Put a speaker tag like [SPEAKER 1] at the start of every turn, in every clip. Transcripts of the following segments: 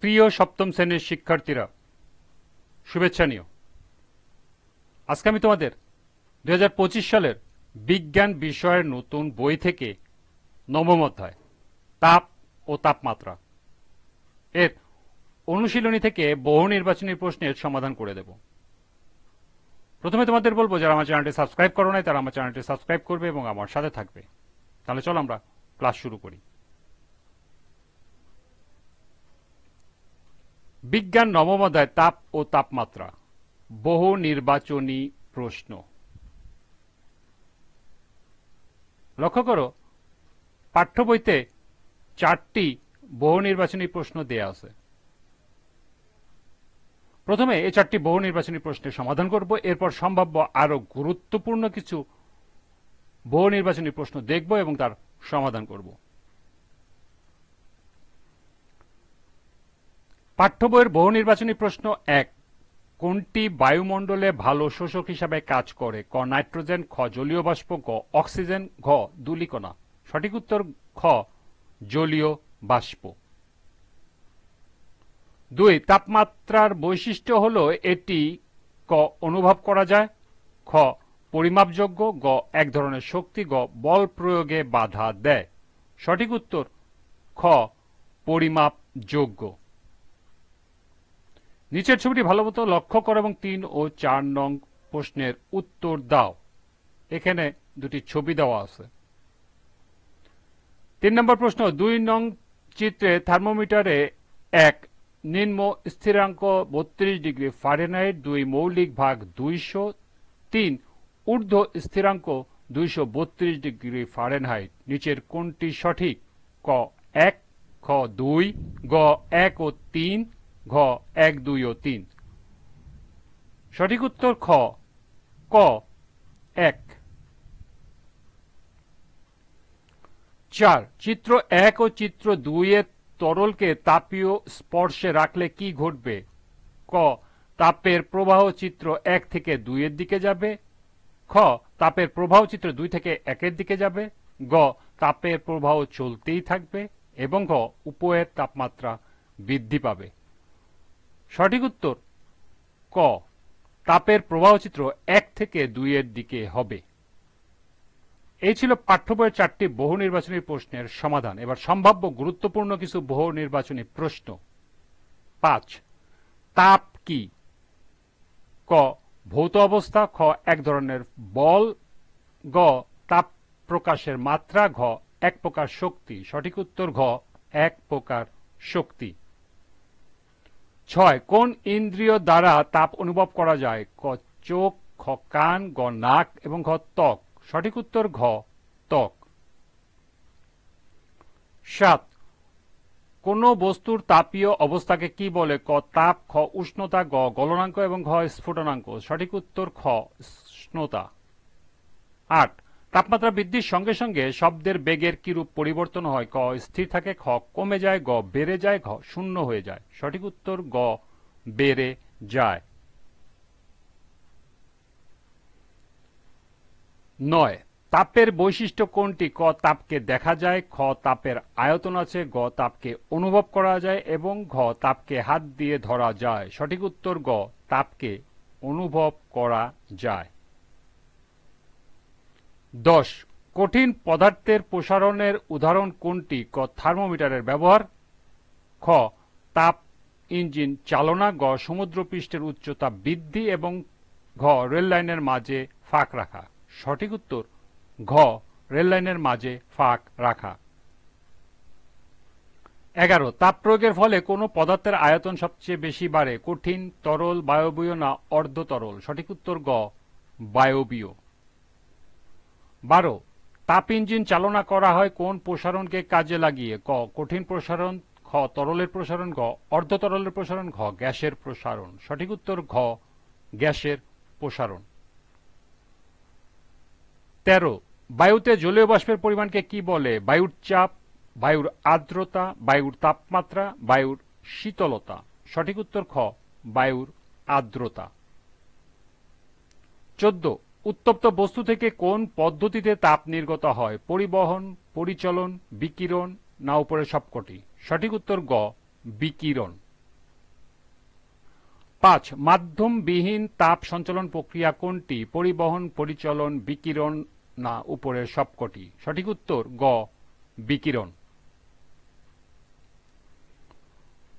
[SPEAKER 1] প্রিয় সপ্তম শ্রেণীর শিক্ষার্থীরা, শুভেচ্ছা নিও। আজকে আমি তোমাদের 2025 সালের বিজ্ঞান বিষয়ের নতুন বই থেকে নবম অধ্যায় তাপ ও তাপমাত্রা এর অনুশীলনী থেকে বহু নির্বাচনী প্রশ্নের সমাধান করে দেব। প্রথমে তোমাদের বলবো, যারা আমার চ্যানেলটি সাবস্ক্রাইব করো নাই তারা আমার চ্যানেলটি সাবস্ক্রাইব করবে এবং আমার সাথে থাকবে। তাহলে চলো আমরা ক্লাস শুরু করি। বিজ্ঞান নবম অধ্যায় তাপ ও তাপমাত্রা, বহু নির্বাচনী প্রশ্ন। লক্ষ্য করো, পাঠ্য বইতে 4টি বহু নির্বাচনী প্রশ্ন দেয়া আছে। প্রথমে এই 4টি বহু নির্বাচনী প্রশ্নের সমাধান করব, এরপর সম্ভাব্য আরো গুরুত্বপূর্ণ কিছু বহু নির্বাচনী প্রশ্ন দেখব এবং তার সমাধান করব। পাঠ্য বইয়ের বহু নির্বাচনী প্রশ্ন 1, কোনটি বায়ুমণ্ডলে ভালো শোষক হিসাবে কাজ করে? ক নাইট্রোজেন, খ জলীয় বাষ্প, গ অক্সিজেন, ঘ ধূলিকণা। সঠিক উত্তর খ জলীয় বাষ্প। 2, তাপমাত্রার বৈশিষ্ট্য হলো এটি ক অনুভব করা যায়, খ পরিমাপযোগ্য, গ এক ধরনের শক্তি, গ বল প্রয়োগে বাধা দেয়। সঠিক উত্তর খ পরিমাপযোগ্য। নিচের ছবিটি ভালোমতো লক্ষ্য করো এবং 3 ও 4 নং প্রশ্নের উত্তর দাও। এখানে দুটি ছবি দেওয়া আছে। 3 নম্বর প্রশ্ন, 2 নং চিত্রে থার্মোমিটারে 1 নিম্ন স্থিরাঙ্ক 32 ডিগ্রি ফারেনহাইট, 2 মৌলিক ভাগ 200, 3 ঊর্ধ্ব স্থিরাঙ্ক 232 ডিগ্রি ফারেনহাইট। নিচের কোনটি সঠিক? ক 1, খ 2, গ 1 ও 3, ঘ 1, 2 ও 3। সঠিক উত্তর খ ক 1। 4, চিত্র 1 ও চিত্র 2 এর তরলকে তাপীয় স্পর্শে রাখলে কি ঘটবে? ক তাপের প্রবাহ চিত্র 1 থেকে 2 এর দিকে যাবে, খ তাপের প্রবাহ চিত্র 2 থেকে 1 এর দিকে যাবে, গ তাপের প্রবাহ চলতেই থাকবে, এবং ঘ উভয়ের তাপমাত্রা বৃদ্ধি পাবে। সঠিক উত্তর ক তাপের প্রবাহ চিত্র 1 থেকে 2 এর দিকে হবে। এই ছিল পাঠ্য বইয়ের 4টি বহু নির্বাচনী প্রশ্নের সমাধান। এবার সম্ভাব্য গুরুত্বপূর্ণ কিছু বহু নির্বাচনী প্রশ্ন। 5, তাপ কি? ক ভৌত অবস্থা, খ এক ধরনের বল, গ তাপ প্রকাশের মাত্রা, ঘ এক প্রকার শক্তি। সঠিক উত্তর ঘ এক প্রকার শক্তি। 6, কোন ইন্দ্রিয় দ্বারা তাপ অনুভব করা যায়? ক চোখ, খ কান, গ নাক এবং ঘ ত্বক। সঠিক উত্তর ঘ ত্বক। 7, কোন বস্তুর তাপীয় অবস্থাকে কি বলে? ক তাপ, খ উষ্ণতা, গ গলনাঙ্ক এবং ঘ স্ফুটনাঙ্ক। সঠিক উত্তর খ উষ্ণতা। 8, তাপমাত্রা বৃদ্ধির সঙ্গে সঙ্গে শব্দের বেগের কিরূপ পরিবর্তন হয়? ক স্থির থাকে, খ কমে যায়, গ বেড়ে যায়, ঘ শূন্য হয়ে যায়। সঠিক উত্তর গ বেড়ে যায়। 9, তাপের বৈশিষ্ট্য কোনটি? ক তাপকে দেখা যায়, খ তাপের আয়তন আছে, গ তাপকে অনুভব করা যায় এবং ঘ তাপকে হাত দিয়ে ধরা যায়। সঠিক উত্তর গ তাপকে অনুভব করা যায়। 10, কঠিন পদার্থের প্রসারণের উদাহরণ কোনটি? ক থার্মোমিটারের ব্যবহার, খ তাপ ইঞ্জিন চালনা, গ সমুদ্রপৃষ্ঠের উচ্চতা বৃদ্ধি এবং ঘ রেল লাইনের মাঝে ফাঁক রাখা। সঠিক উত্তর ঘ রেল লাইনের মাঝে ফাঁক রাখা। 11, তাপ প্রয়োগের ফলে কোন পদার্থের আয়তন সবচেয়ে বেশি বাড়ে? কঠিন, তরল, বায়বীয় না অর্ধ তরল? সঠিক উত্তর গ বায়বীয়। 12, তাপ ইঞ্জিন চালনা করা হয় কোন প্রসারণকে কাজে লাগিয়ে? ক কঠিন প্রসারণ, খ তরলের প্রসারণ, গ অর্ধ তরলের প্রসারণ, ঘ গ্যাসের প্রসারণ। সঠিক উত্তর ঘ গ্যাসের প্রসারণ। 13, বায়ুতে জলীয় বাষ্পের পরিমাণকে কি বলে? বায়ুর চাপ, বায়ুর আর্দ্রতা, বায়ুর তাপমাত্রা, বায়ুর শীতলতা। সঠিক উত্তর খ বায়ুর আর্দ্রতা। 14, উত্তপ্ত বস্তু থেকে কোন পদ্ধতিতে তাপ নির্গত হয়? পরিবহন, পরিচলন, বিকিরণ না উপরের সবকটি? সঠিক উত্তর গ বিকিরণ। 5 মাধ্যমবিহীন তাপ সঞ্চালন প্রক্রিয়া কোনটি? পরিবহন, পরিচলন, বিকিরণ না উপরের সবকটি? সঠিক উত্তর গ বিকিরণ।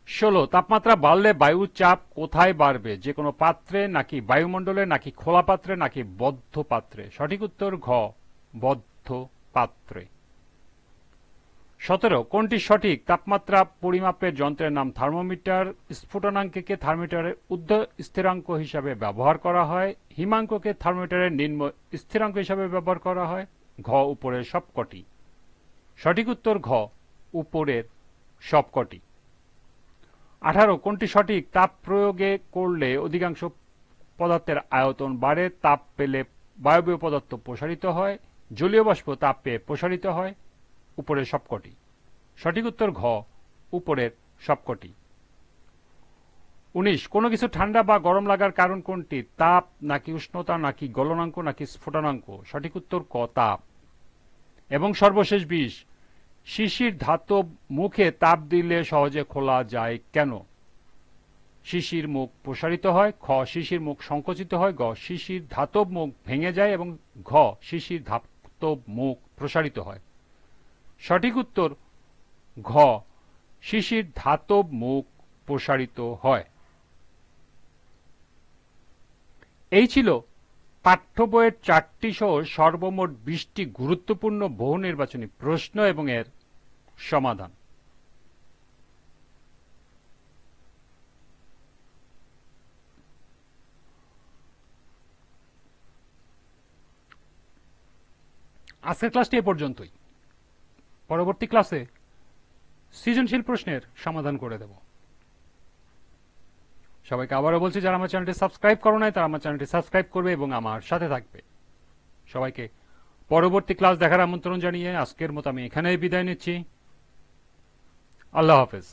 [SPEAKER 1] 16 তাপমাত্রা বাড়লে বায়ুর চাপ কোথায় বাড়বে? যে কোনো পাত্রে নাকি বায়ুমণ্ডলে নাকি খোলা পাত্রে নাকি বদ্ধ পাত্রে? সঠিক উত্তর ঘ বদ্ধ পাত্রে। 17 কোনটি সঠিক? তাপমাত্রা পরিমাপের যন্ত্রের নাম থার্মোমিটার। স্ফুটনাঙ্ককে থার্মোমিটারের ঊর্ধ্ব স্থিরাঙ্ক হিসাবে ব্যবহার করা হয়। হিমাঙ্ককে থার্মোমিটারের নিম্ন স্থিরাঙ্ক হিসাবে ব্যবহার করা হয়। ঘ উপরের সবকটি। সঠিক উত্তর ঘ উপরের সবকটি। 18 কোনটি সঠিক? তাপ প্রয়োগে করলে অধিকাংশ পদার্থের আয়তন বাড়ে। তাপ পেলে বায়বীয় পদার্থ প্রসারিত হয়। জলীয় বাষ্প তাপ পেয়ে প্রসারিত হয়। উপরের সবকটি। সঠিক উত্তর ঘ উপরের সবকটি। 19 কোনো কিছু ঠান্ডা বা গরম লাগার কারণ কোনটি? তাপ নাকি উষ্ণতা নাকি গলনাঙ্ক নাকি স্ফুটনাঙ্ক? সঠিক উত্তর ক তাপ। এবং সর্বশেষ 20 শিশির ধাতব মুখে তাপ দিলে সহজে খোলা যায় কেন? শিশির মুখ প্রসারিত হয়। খ শিশির মুখ সংকুচিত হয়। গ শিশির ধাতব মুখ ভেঙে যায় এবং ঘ শিশির ধাতব মুখ প্রসারিত হয়। সঠিক উত্তর ঘ শিশির ধাতব মুখ প্রসারিত হয়। এই ছিল পাঠ্য বইয়ের 4টি সহ সর্বমোট 20টি গুরুত্বপূর্ণ বহু নির্বাচনী প্রশ্ন এবং এর সমাধান। আজকের ক্লাসটি এ পর্যন্তই। পরবর্তী ক্লাসে সৃজনশীল প্রশ্নের সমাধান করে দেব। সবাইকে আবারও বলছি, যারা আমার চ্যানেলটি সাবস্ক্রাইব করো নাই তারা আমার চ্যানেলটি সাবস্ক্রাইব করবে এবং আমার সাথে থাকবে। সবাইকে পরবর্তী ক্লাস দেখার আমন্ত্রণ জানিয়ে আজকের মতো আমি এখানেই বিদায় নিচ্ছি। আল্লাহ হাফেজ।